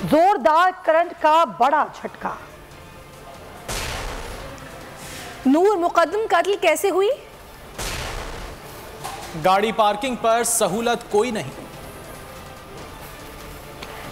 जोरदार करंट का बड़ा झटका। नूर, मुकद्दम कत्ल कैसे हुई? गाड़ी पार्किंग पर सहूलत कोई नहीं।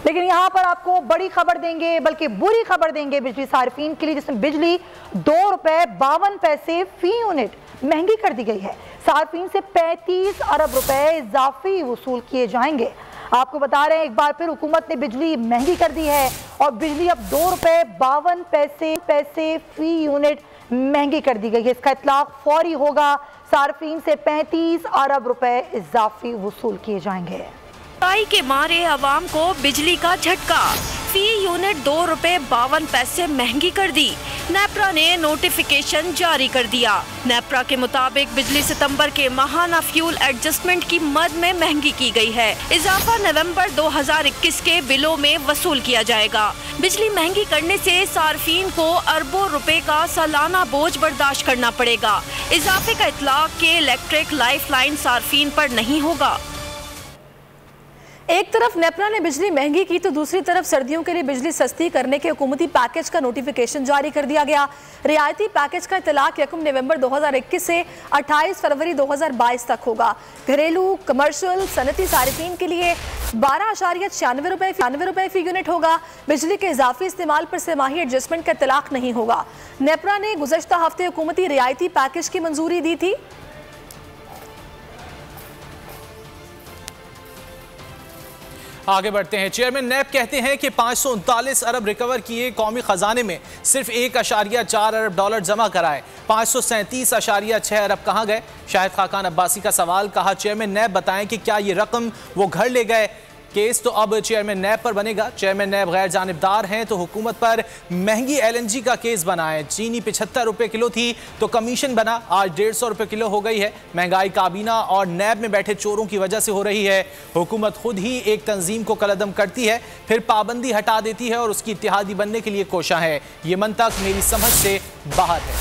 लेकिन यहां पर आपको बड़ी खबर देंगे, बल्कि बुरी खबर देंगे बिजली सार्फिन के लिए, जिसमें बिजली ₹2.52 फी यूनिट महंगी कर दी गई है। सार्फिन से 35 अरब रुपए इजाफी वसूल किए जाएंगे। आपको बता रहे हैं एक बार फिर हुकूमत ने बिजली महंगी कर दी है और बिजली अब ₹2.52 फी यूनिट महंगी कर दी गई है। इसका इतलाक फौरी होगा। सार्फिन से 35 अरब रुपए इजाफी वसूल किए जाएंगे। महंगाई के मारे आवाम को बिजली का झटका, फी यूनिट ₹2.52 महंगी कर दी। नेपरा ने नोटिफिकेशन जारी कर दिया। नेपरा के मुताबिक बिजली सितंबर के माहाना फ्यूल एडजस्टमेंट की मद में महंगी की गई है। इजाफा नवंबर 2021 के बिलों में वसूल किया जाएगा। बिजली महंगी करने से सार्फिन को अरबों रुपए का सालाना बोझ बर्दाश्त करना पड़ेगा। इजाफे का इतलाक के इलेक्ट्रिक लाइफ लाइन सार्फिन पर नहीं होगा। एक तरफ नेपरा ने बिजली महंगी की तो दूसरी तरफ सर्दियों के लिए बिजली सस्ती करने के हुकूमती पैकेज का नोटिफिकेशन जारी कर दिया गया। रियायती पैकेज का इतलाक 1 नवंबर 2021 से 28 फरवरी 2022 तक होगा। घरेलू, कमर्शियल, सनती सार्फिन के लिए 12.96 रुपए फी यूनिट होगा। बिजली के इजाफी इस्तेमाल पर सेमाही एडजस्टमेंट का इतलाक नहीं होगा। नेपरा ने गुज़श्ता हफ्ते हुकूमती रियायती पैकेज की मंजूरी दी थी। आगे बढ़ते हैं। चेयरमैन नैब कहते हैं कि 539 अरब रिकवर किए, कौमी खजाने में सिर्फ $1.4 अरब जमा कराए। 537.6 अरब कहाँ गए? शाहिद खाकान अब्बासी का सवाल। कहा, चेयरमैन नैब बताएं कि क्या ये रकम वो घर ले गए? केस तो अब चेयरमैन नैब पर बनेगा। चेयरमैन नैब गैर जानिबदार हैं तो हुकूमत पर महंगी LNG का केस बनाएं। चीनी 75 रुपए किलो थी तो कमीशन बना, आज 150 रुपए किलो हो गई है। महंगाई काबीना और नैब में बैठे चोरों की वजह से हो रही है। हुकूमत खुद ही एक तंजीम को कलअदम करती है, फिर पाबंदी हटा देती है और उसकी इत्तेहादी बनने के लिए कोशा है। ये मंतक मेरी समझ से बाहर है।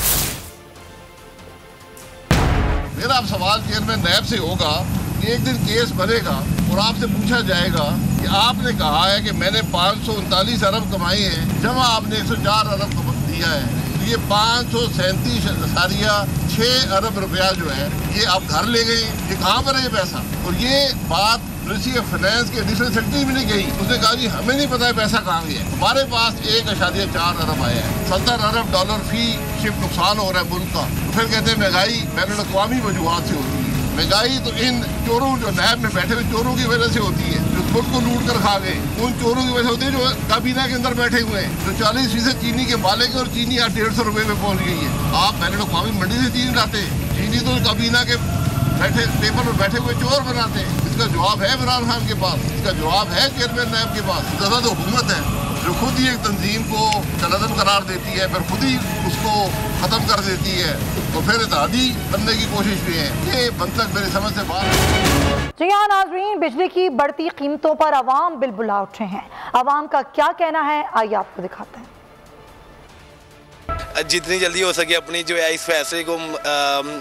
मेरा सवाल चेयरमैन नैब से होगा, एक दिन केस बनेगा और आपसे पूछा जाएगा कि आपने कहा है कि मैंने 539 अरब कमाए हैं, जमा आपने 104 अरब दिया है, तो ये 537.6 अरब रुपया जो है ये आप घर ले गए। ये कहाँ पर है ये पैसा? और ये बात मिनिस्ट्री ऑफ फाइनेंस के एडिशनल सेक्रेटरी भी नहीं गई। उसने कहा जी हमें नहीं पता है पैसा कहाँ गया। हमारे पास 1.4 अरब आया है, $70 अरब फी शिफ्ट नुकसान हो रहा है मुल्क का। तो फिर कहते हैं महंगाई बैनुल-अक़वामी वजूहात से होती है। महंगाई तो इन चोरों जो नैब में बैठे हुए चोरों की वजह से होती है, जो मुल्क को लूट कर खा गए, उन चोरों की वजह से होती है जो काबीना के अंदर बैठे हुए हैं, जो 40% चीनी के मालिक है और चीनी आज 150 रुपए में पहुंच गई है। आप बैनुल-अक़वामी मंडी से चीनी लाते हैं, चीनी तो काबीना के बैठे टेबल पर बैठे हुए चोर बनाते हैं। इसका जवाब है इमरान खान के पास, इसका जवाब है चेयरमैन नैब के पास। ज़्यादा तो हुकूमत है जो खुद ही एक तंजीम को कलअदम करार देती है, फिर खुद ही उसको ख़त्म कर देती है, तो फिर इत्तेहादी बनने की कोशिश भी है। ये मंतक मेरी समझ से बाहर। जी हाँ नाज़रीन, बिजली की बढ़ती कीमतों पर अवाम बिलबुला उठे हैं। अवाम का क्या कहना है, आइए आपको दिखाते हैं। जितनी जल्दी हो सके अपनी जो है इस फैसले को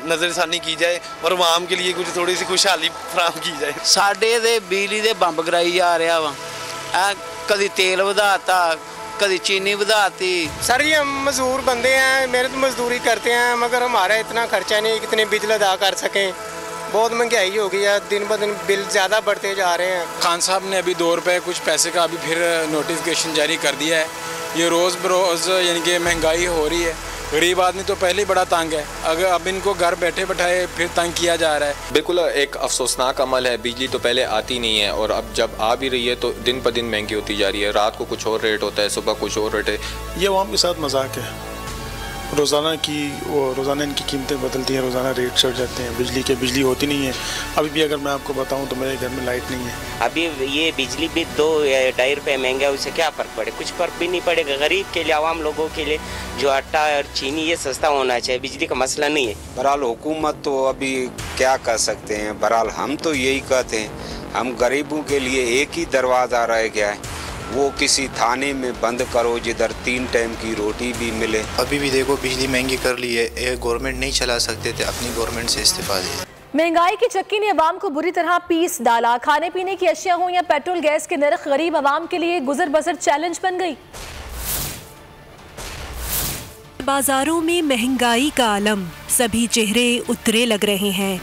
नज़रसानी की जाए और आवाम के लिए कुछ थोड़ी सी खुशहाली फराहम की जाए। साढ़े दे बिजली दे बंब कराई जा रहा वा, कभी तेल वधाता, कभी चीनी वधाती। सर जी हम मजदूर बंदे हैं, मेहनत मजदूरी करते हैं, मगर हमारा इतना खर्चा नहीं कितने बिजली अदा कर सकें। बहुत महंगाई हो गई है, दिन ब दिन बिल ज़्यादा बढ़ते जा रहे हैं। खान साहब ने अभी ₹2 कुछ पैसे का अभी फिर नोटिफिकेशन जारी कर दिया है। ये रोज़ बरोज़ यानी कि महंगाई हो रही है। गरीब आदमी तो पहले ही बड़ा तंग है, अगर अब इनको घर बैठे बैठाए फिर तंग किया जा रहा है। बिल्कुल एक अफसोसनाक अमल है। बिजली तो पहले आती नहीं है और अब जब आ भी रही है तो दिन पर दिन महंगी होती जा रही है। रात को कुछ और रेट होता है, सुबह कुछ और रेट है। ये अवाम के साथ मजाक है। रोज़ाना इनकी कीमतें बदलती हैं, रोज़ाना रेट चढ़ जाते हैं। बिजली होती नहीं है। अभी भी अगर मैं आपको बताऊं तो मेरे घर में लाइट नहीं है। अभी ये बिजली भी 2-2.5 रुपये महंगा है, उससे क्या फ़र्क पड़े? कुछ फ़र्क भी नहीं पड़ेगा। गरीब के लिए, आवाम लोगों के लिए जो आटा और चीनी ये सस्ता होना चाहिए, बिजली का मसला नहीं है। बहरहाल हुकूमत तो अभी क्या कर सकते हैं। बहरहाल हम तो यही कहते हैं, हम गरीबों के लिए एक ही दरवाज़ा रह गया है, वो किसी थाने में बंद करो जिधर 3 टाइम की रोटी भी मिले। अभी भी देखो बिजली महंगी कर ली है, गवर्नमेंट नहीं चला सकते थे, अपनी गवर्नमेंट से इस्तीफा दिया। महंगाई की चक्की ने अवाम को बुरी तरह पीस डाला। खाने पीने की अशिया हो या पेट्रोल गैस के नर्ख गरीब अवाम के लिए गुजर बसर चैलेंज बन गई। बाजारों में महंगाई का आलम, सभी चेहरे उतरे लग रहे हैं।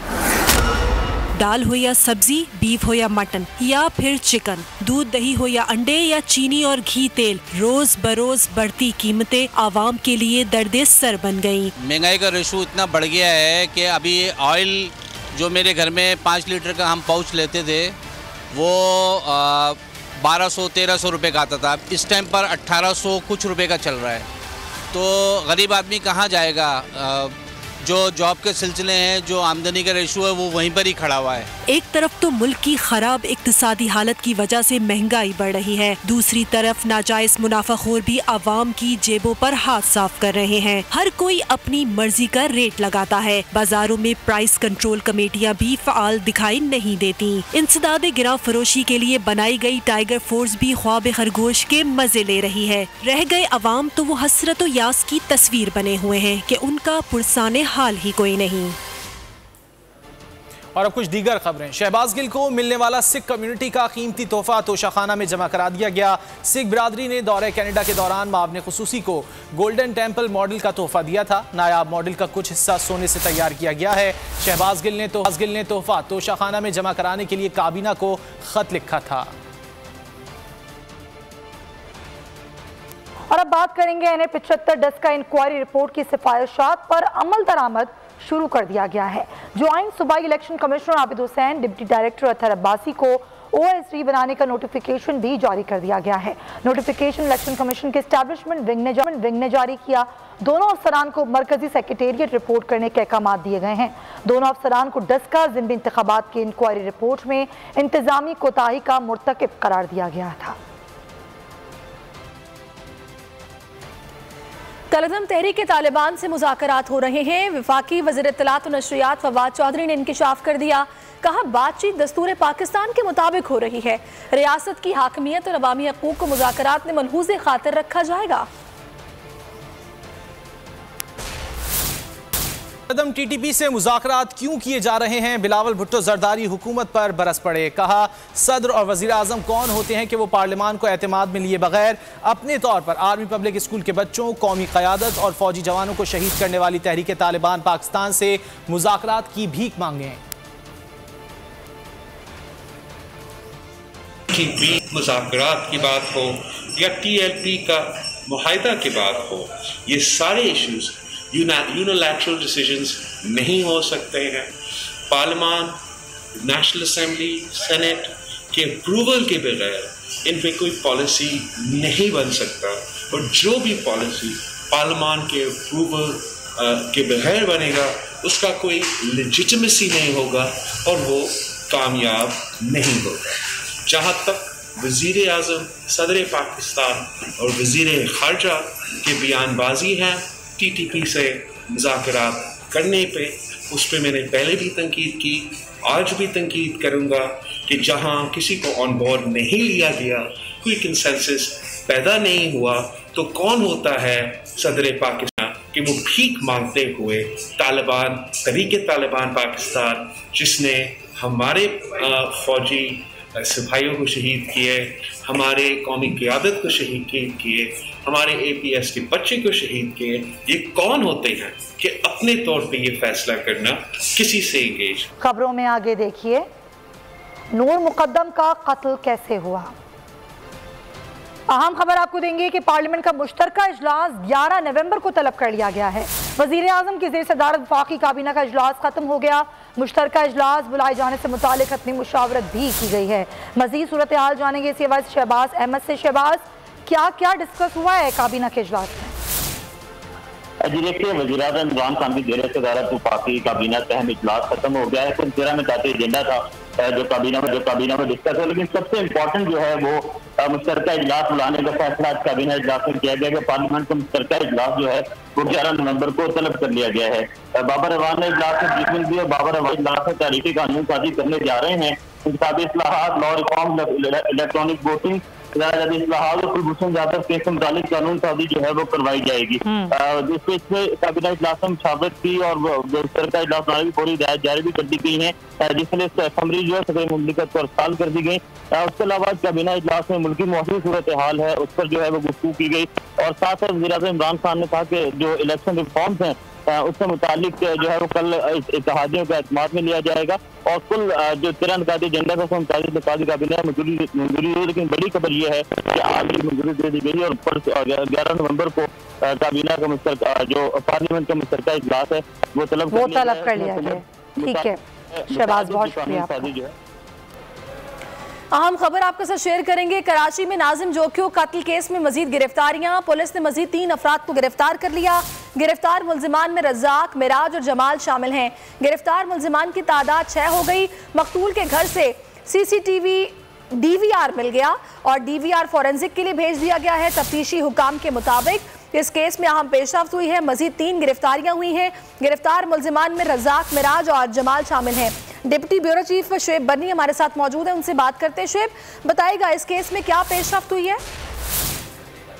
दाल हो या सब्जी, बीफ हो या मटन या फिर चिकन, दूध दही हो या अंडे या चीनी और घी तेल, रोज बरोज बढ़ती कीमतें आवाम के लिए दर्दे सर बन गई। महंगाई का रेशो इतना बढ़ गया है कि अभी ऑयल जो मेरे घर में 5 लीटर का हम पाउच लेते थे वो 1200-1300 रुपये का आता था। इस टाइम पर 1800 कुछ रुपए का चल रहा है। तो गरीब आदमी कहाँ जाएगा? जो जॉब के सिलसिले हैं, जो आमदनी का रेशो है वो वहीं पर ही खड़ा हुआ है। एक तरफ तो मुल्क की खराब इक्तिसादी हालत की वजह से महंगाई बढ़ रही है, दूसरी तरफ नाजायज मुनाफाखोर भी आवाम की जेबों पर हाथ साफ कर रहे हैं। हर कोई अपनी मर्जी का रेट लगाता है। बाजारों में प्राइस कंट्रोल कमेटियां भी फाल दिखाई नहीं देती। इंसदादे गिरां फरोशी के लिए बनाई गई टाइगर फोर्स भी ख्वाब खरगोश के मजे ले रही है। रह गए अवाम तो वो हसरत व यास की तस्वीर बने हुए हैं कि उनका पुरसाने हाल ही कोई नहीं। और अब कुछ दीगर खबरें। शहबाज गिल को मिलने वाला सिख कम्युनिटी का कीमती तोहफा तोशाखाना में जमा करा दिया गया। सिख बिरादरी ने दौरे कनाडा के दौरान मावने खुसूसी को गोल्डन टेम्पल मॉडल का तोहफा दिया था। नायाब मॉडल का कुछ हिस्सा सोने से तैयार किया गया है। शहबाज गिल ने तोहफा तोशाखाना में जमा कराने के लिए काबीना को खत लिखा था। और अब बात करेंगे NA-75 का इंक्वायरी रिपोर्ट की सिफारिशात पर अमल दरामद शुरू कर दिया गया है। ज्वाइंट सूबाई election commissioner Abid Hussain, deputy director Athar Abbasi को OSD बनाने का नोटिफिकेशन भी जारी कर दिया गया है। नोटिफिकेशन इलेक्शन कमीशन के एस्टैब्लिशमेंट विंग ने जारी किया। दोनों अफसरान को मरकजी सेक्रेटेरिएट रिपोर्ट करने के अहकाम दिए गए हैं। दोनों अफसरान को डस्का ज़िम्मी इंतखाबात की इंक्वायरी रिपोर्ट में इंतजामी कोताही का मुर्तकिब करार दिया गया था। कलअदम तहरीक तालिबान से मुज़ाकरात हो रहे हैं। वफाकी वज़ीर इत्तलात व नशरियात फवाद चौधरी ने इंकिशाफ कर दिया। कहा, बातचीत दस्तूर पाकिस्तान के मुताबिक हो रही है। रियासत की हाकमियत और अवामी हकूक़ को मुज़ाकरात में मलहूज़े खातिर रखा जाएगा। कदम TTP से मुज़ाकरात क्यों किए जा रहे हैं? बिलावल भुट्टो जरदारी हुकूमत पर बरस पड़े। कहा, सदर और वज़ीर आज़म कौन होते हैं कि वो पार्लियामान को एतमाद में लिए बगैर अपने तौर पर आर्मी पब्लिक स्कूल के बच्चों, कौमी क़यादत और फौजी जवानों को शहीद करने वाली तहरीक तालिबान पाकिस्तान से मुज़ाकरात की भीख मांगे। मुज़ाकरात की बात हो या TLP का मुआहदा की बात हो, ये सारे इश्यूज यूनिलैटरल डिसीजंस नहीं हो सकते हैं। पार्लियामान, नेशनल असेंबली, सेनेट के अप्रूवल के बगैर इन पे कोई पॉलिसी नहीं बन सकता। और जो भी पॉलिसी पार्लियामान के अप्रूवल के बगैर बनेगा उसका कोई लेजिटिमेसी नहीं होगा और वो कामयाब नहीं होगा। जहाँ तक वज़ीर आज़म, सदर पाकिस्तान और वज़ीर ख़ारजा के बयानबाजी हैं TTP से मुज़ाकरात करने पे, उस पर मैंने पहले भी तनकीद की, आज भी तनकीद करूँगा कि जहाँ किसी को ऑन बोर्ड नहीं लिया गया, कोई कंसेंसस पैदा नहीं हुआ, तो कौन होता है सदर पाकिस्तान कि वो भीख मांगते हुए तालिबान, तहरीक तालिबान पाकिस्तान, जिसने हमारे फौजी सिपाहियों को शहीद किए, हमारे कौमी क़यादत को शहीद किए, हमारे APS के बच्चे को शहीद किए, ये कौन होते हैं कि अपने तौर पे ये फैसला करना किसी से एंगेज। खबरों में आगे देखिए, नूर मुकद्दम का कत्ल कैसे हुआ। अहम खबर आपको देंगे कि पार्लियामेंट का मुश्तरका इजलास 11 नवंबर को तलब कर लिया गया है। वज़ीर आज़म की ज़ेर सदारत वफाकी काबीना का इजलास खत्म हो गया। मुश्तरका इजलास बुलाए जाने से मुतालिक अपनी मुशावरत भी की गई है। मज़ीद सूरत हाल जानेंगे इसी वजह शहबाज अहमद से। शहबाज, क्या क्या डिस्कस हुआ है काबीना के इजलास में? जी देखिए, वज़ीर आज़म इमरान खान की ज़ेर सदारत वफाकी काबीना का अहम इजलास खत्म हो गया है। कुछ 13 मिनटाती एजेंडा था जो काबीना में डिस्कस है, लेकिन सबसे इम्पोर्टेंट जो है वो मुश्तरका इजलास बुलाने का फैसला आज काबीना इजलास में किया गया कि पार्लियामेंट का मुश्तरका इजलास जो है वो 11 नवंबर को तलब कर लिया गया है। बाबर अवान ने इजलास में ब्रीफिंग दी और बाबर अवान इजलास में तारीखी कानून साजी करने जा रहे हैं। इंतखाबी इस्लाहात, लॉ रिफॉर्म, इलेक्ट्रॉनिक वोटिंग, इस्लाहात और कुलभूषण जाधव केस के मुतालिक कानून साजी जो है वो करवाई जाएगी। इसमें काबीना इजलास में मुशावरत की और सरकार इजलास बनाने की पूरी हिदायत जारी भी कर दी गई है, जिसमें समरी जो है सदर मुमलिकत को अर्साल कर दी गई। उसके अलावा काबीना इजलास में मुल्की मौजूद सूरत हाल है उस पर जो है वो गुफ्तगू की गई और साथ साथ वज़ीर-ए-आज़म इमरान खान ने कहा कि जो इलेक्शन रिफॉर्म्स हैं उससे मुतालिक जो है वो कल इत्तेहादियों का एतमाद में लिया जाएगा और कुल जो 13 निकाती एजेंडा था उसमें मुताबिक काबीना मंजूरी हुई। लेकिन बड़ी खबर यह है कि आज भी मंजूरी दे दी गई और 11 नवंबर को काबीना का मुश्तरका जो पार्लियामेंट का मुश्तरका इजलास है वो तलब कर लिया गया। ठीक है शहबाज, बहुत शुक्रिया। अहम खबर आपके साथ शेयर करेंगे। कराची में नाजिम जोकियो कत्ल केस में मजीद गिरफ्तारियां, पुलिस ने मजीद 3 अफराद को गिरफ्तार कर लिया। गिरफ्तार मुलजिमान में रज़ाक, मिराज और जमाल शामिल हैं। गिरफ्तार मुलजिमान की तादाद 6 हो गई। मकतूल के घर से CCTV DVR मिल गया और DVR फॉरेंसिक के लिए भेज दिया गया है। तफ्तीशी हुकाम के मुताबिक इस केस में अहम पेशरफ्त हुई है। मजीद 3 गिरफ्तारियां हुई हैं। गिरफ्तार मुलजिमान में रज़ाक, मिराज और जमाल शामिल हैं। डिप्टी ब्यूरो चीफ शुएब बर्नी हमारे साथ मौजूद है, उनसे बात करते हैं। शुएब, बताइएगा इस केस में क्या पेशरफ्त हुई है?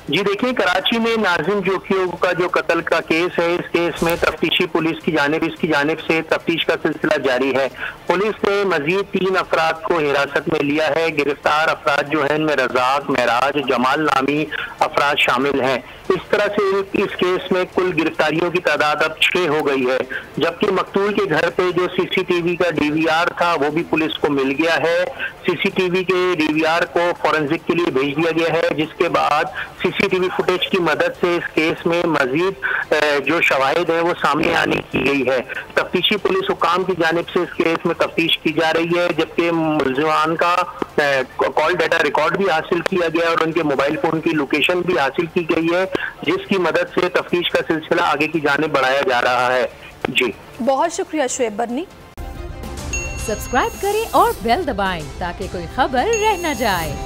जी देखिए, कराची में नाजिम जोकियो का जो कत्ल का केस है, इस केस में तफ्तीशी पुलिस की जानिब से तफ्तीश का सिलसिला जारी है। पुलिस ने मजीद 3 अफराद को हिरासत में लिया है। गिरफ्तार अफराद जो है इनमें रज़ाक, मेराज, जमाल नामी अफराद शामिल हैं। इस तरह से इस केस में कुल गिरफ्तारियों की तादाद अब 6 हो गई है, जबकि मकतूल के घर पे जो CCTV का DVR था वो भी पुलिस को मिल गया है। CCTV के DVR को फॉरेंसिक के लिए भेज दिया गया है, जिसके बाद CCTV फुटेज की मदद से इस केस में मजीद जो शवाहिद है वो सामने आने की गई है। तफ्तीशी पुलिस हुकाम की जानिब से इस केस में तफ्तीश की जा रही है, जबकि मुलजिमान का कॉल डाटा रिकॉर्ड भी हासिल किया गया और उनके मोबाइल फोन की लोकेशन भी हासिल की गई है, जिसकी मदद से तफ्तीश का सिलसिला आगे की जानिब बढ़ाया जा रहा है। जी बहुत शुक्रिया शुएब बर्नी। सब्सक्राइब करें और बेल दबाएं ताकि कोई खबर रह न जाए।